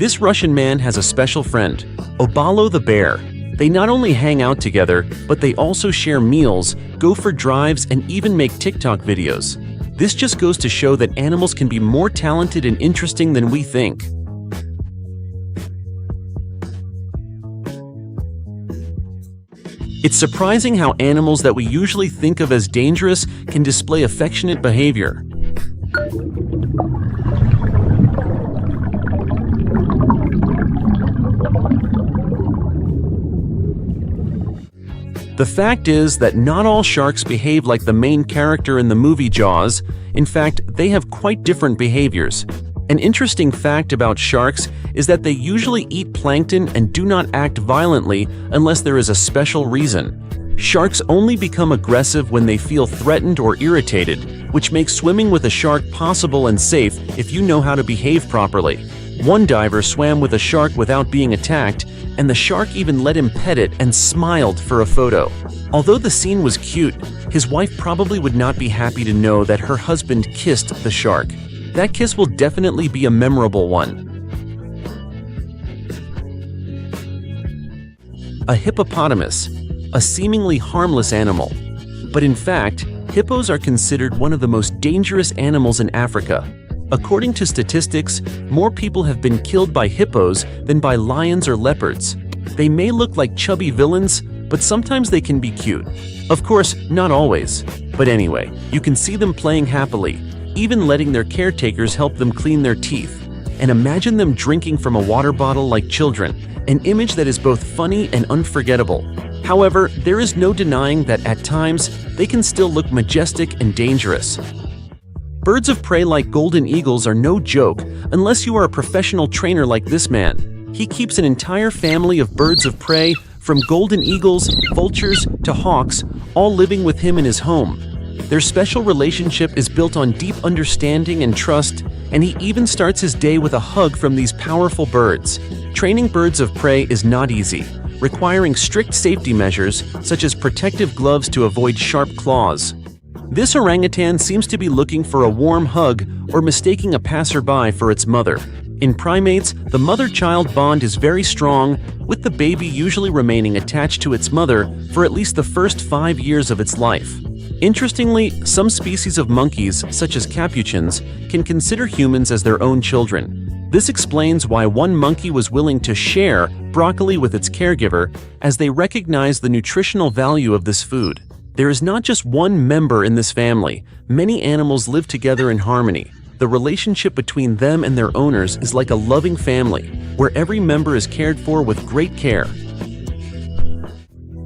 This Russian man has a special friend, Obalo the bear. They not only hang out together, but they also share meals, go for drives, and even make TikTok videos. This just goes to show that animals can be more talented and interesting than we think. It's surprising how animals that we usually think of as dangerous can display affectionate behavior. The fact is that not all sharks behave like the main character in the movie Jaws. In fact, they have quite different behaviors. An interesting fact about sharks is that they usually eat plankton and do not act violently unless there is a special reason. Sharks only become aggressive when they feel threatened or irritated, which makes swimming with a shark possible and safe if you know how to behave properly. One diver swam with a shark without being attacked, and the shark even let him pet it and smiled for a photo. Although the scene was cute, his wife probably would not be happy to know that her husband kissed the shark. That kiss will definitely be a memorable one. A hippopotamus, a seemingly harmless animal. But in fact, hippos are considered one of the most dangerous animals in Africa. According to statistics, more people have been killed by hippos than by lions or leopards. They may look like chubby villains, but sometimes they can be cute. Of course, not always. But anyway, you can see them playing happily, even letting their caretakers help them clean their teeth. And imagine them drinking from a water bottle like children, an image that is both funny and unforgettable. However, there is no denying that at times, they can still look majestic and dangerous. Birds of prey like golden eagles are no joke unless you are a professional trainer like this man. He keeps an entire family of birds of prey, from golden eagles, vultures, to hawks, all living with him in his home. Their special relationship is built on deep understanding and trust, and he even starts his day with a hug from these powerful birds. Training birds of prey is not easy, requiring strict safety measures such as protective gloves to avoid sharp claws. This orangutan seems to be looking for a warm hug or mistaking a passerby for its mother. In primates, the mother-child bond is very strong, with the baby usually remaining attached to its mother for at least the first 5 years of its life. Interestingly, some species of monkeys, such as capuchins, can consider humans as their own children. This explains why one monkey was willing to share broccoli with its caregiver, as they recognize the nutritional value of this food. There is not just one member in this family. Many animals live together in harmony. The relationship between them and their owners is like a loving family, where every member is cared for with great care.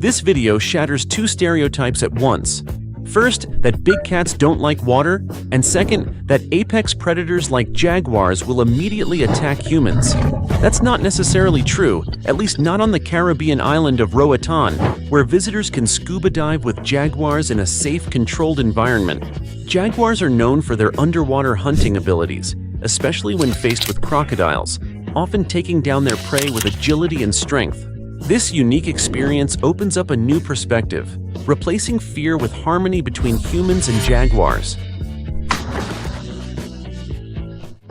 This video shatters 2 stereotypes at once. First, that big cats don't like water, and second, that apex predators like jaguars will immediately attack humans. That's not necessarily true, at least not on the Caribbean island of Roatan, where visitors can scuba dive with jaguars in a safe, controlled environment. Jaguars are known for their underwater hunting abilities, especially when faced with crocodiles, often taking down their prey with agility and strength. This unique experience opens up a new perspective, replacing fear with harmony between humans and jaguars.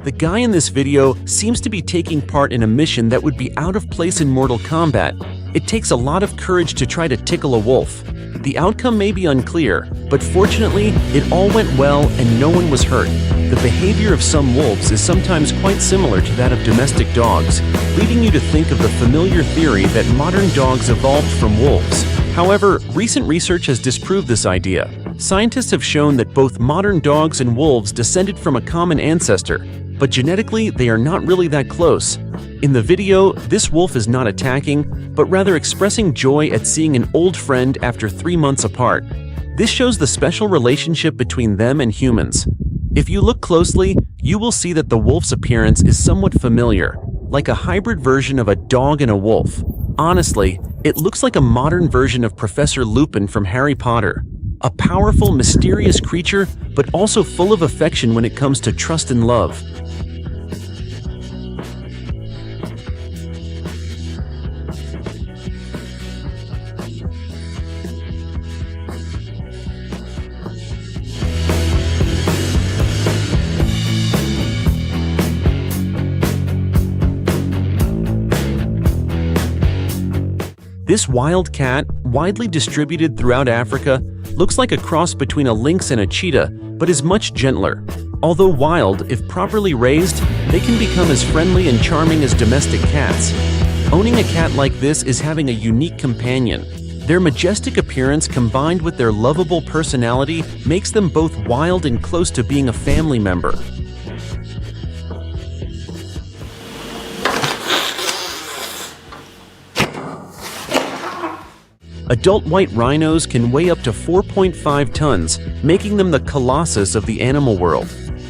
The guy in this video seems to be taking part in a mission that would be out of place in Mortal Kombat. It takes a lot of courage to try to tickle a wolf. The outcome may be unclear, but fortunately, it all went well and no one was hurt. The behavior of some wolves is sometimes quite similar to that of domestic dogs, leading you to think of the familiar theory that modern dogs evolved from wolves. However, recent research has disproved this idea. Scientists have shown that both modern dogs and wolves descended from a common ancestor, but genetically they are not really that close. In the video, this wolf is not attacking, but rather expressing joy at seeing an old friend after 3 months apart. This shows the special relationship between them and humans. If you look closely, you will see that the wolf's appearance is somewhat familiar, like a hybrid version of a dog and a wolf. Honestly, it looks like a modern version of Professor Lupin from Harry Potter. A powerful, mysterious creature, but also full of affection when it comes to trust and love. This wild cat, widely distributed throughout Africa, looks like a cross between a lynx and a cheetah, but is much gentler. Although wild, if properly raised, they can become as friendly and charming as domestic cats. Owning a cat like this is having a unique companion. Their majestic appearance combined with their lovable personality makes them both wild and close to being a family member. Adult white rhinos can weigh up to 4.5 tons, making them the colossus of the animal world.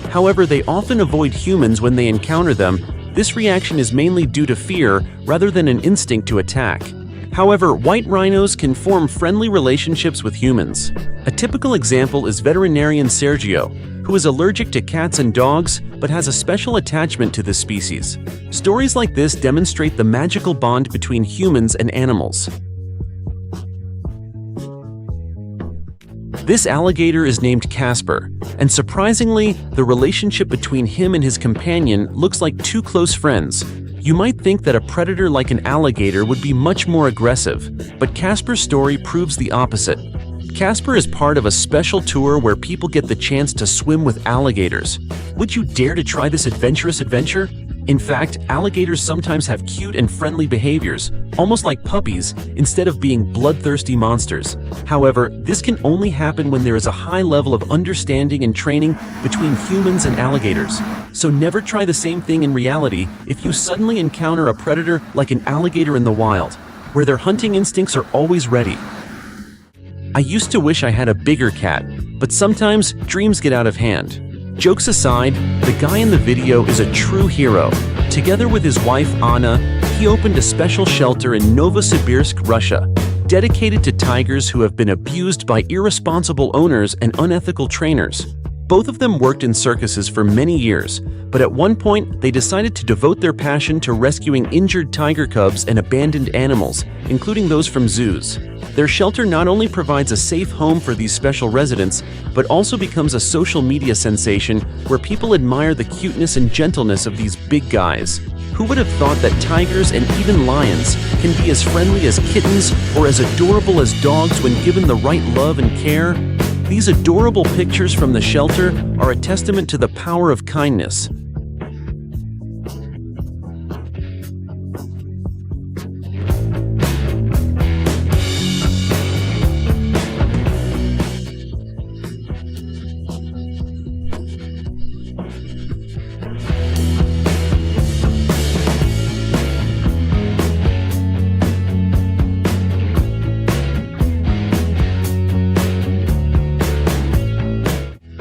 However, they often avoid humans when they encounter them. This reaction is mainly due to fear rather than an instinct to attack. However, white rhinos can form friendly relationships with humans. A typical example is veterinarian Sergio, who is allergic to cats and dogs but has a special attachment to this species. Stories like this demonstrate the magical bond between humans and animals. This alligator is named Casper, and surprisingly, the relationship between him and his companion looks like two close friends. You might think that a predator like an alligator would be much more aggressive, but Casper's story proves the opposite. Casper is part of a special tour where people get the chance to swim with alligators. Would you dare to try this adventurous adventure? In fact, alligators sometimes have cute and friendly behaviors, almost like puppies, instead of being bloodthirsty monsters. However, this can only happen when there is a high level of understanding and training between humans and alligators. So never try the same thing in reality if you suddenly encounter a predator like an alligator in the wild, where their hunting instincts are always ready. I used to wish I had a bigger cat, but sometimes dreams get out of hand. Jokes aside, the guy in the video is a true hero. Together with his wife Anna, he opened a special shelter in Novosibirsk, Russia, dedicated to tigers who have been abused by irresponsible owners and unethical trainers. Both of them worked in circuses for many years, but at one point they decided to devote their passion to rescuing injured tiger cubs and abandoned animals, including those from zoos. Their shelter not only provides a safe home for these special residents, but also becomes a social media sensation where people admire the cuteness and gentleness of these big guys. Who would have thought that tigers and even lions can be as friendly as kittens or as adorable as dogs when given the right love and care? These adorable pictures from the shelter are a testament to the power of kindness.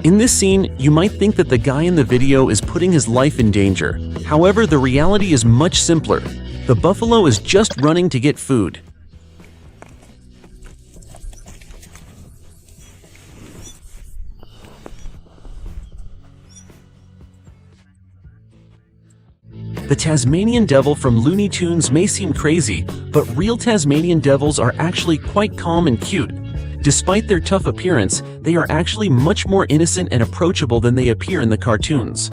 In this scene, you might think that the guy in the video is putting his life in danger. However, the reality is much simpler. The buffalo is just running to get food. The Tasmanian devil from Looney Tunes may seem crazy, but real Tasmanian devils are actually quite calm and cute. Despite their tough appearance, they are actually much more innocent and approachable than they appear in the cartoons.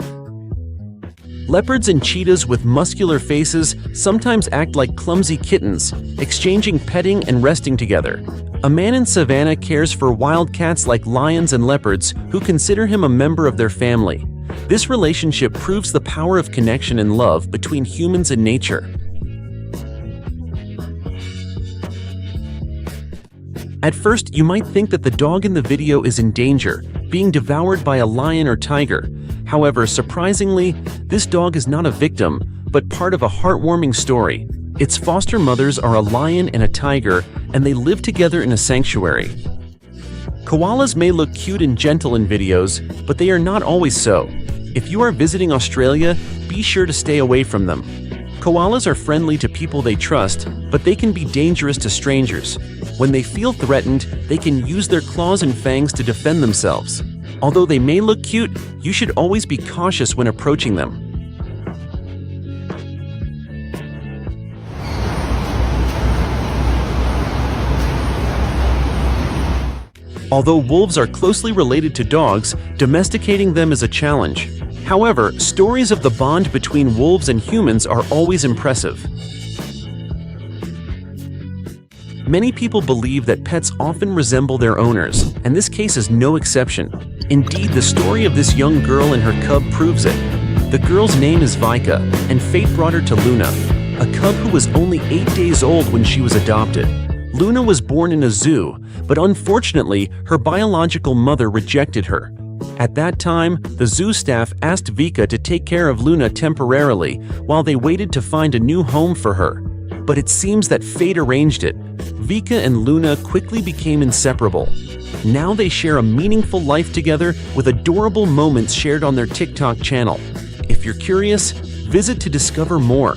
Leopards and cheetahs with muscular faces sometimes act like clumsy kittens, exchanging petting and resting together. A man in savannah cares for wild cats like lions and leopards who consider him a member of their family. This relationship proves the power of connection and love between humans and nature. At first, you might think that the dog in the video is in danger, being devoured by a lion or tiger. However, surprisingly, this dog is not a victim, but part of a heartwarming story. Its foster mothers are a lion and a tiger, and they live together in a sanctuary. Koalas may look cute and gentle in videos, but they are not always so. If you are visiting Australia, be sure to stay away from them. Koalas are friendly to people they trust, but they can be dangerous to strangers. When they feel threatened, they can use their claws and fangs to defend themselves. Although they may look cute, you should always be cautious when approaching them. Although wolves are closely related to dogs, domesticating them is a challenge. However, stories of the bond between wolves and humans are always impressive. Many people believe that pets often resemble their owners, and this case is no exception. Indeed, the story of this young girl and her cub proves it. The girl's name is Vika, and fate brought her to Luna, a cub who was only 8 days old when she was adopted. Luna was born in a zoo, but unfortunately, her biological mother rejected her. At that time, the zoo staff asked Vika to take care of Luna temporarily while they waited to find a new home for her. But it seems that fate arranged it. Vika and Luna quickly became inseparable. Now they share a meaningful life together with adorable moments shared on their TikTok channel. If you're curious, visit to discover more.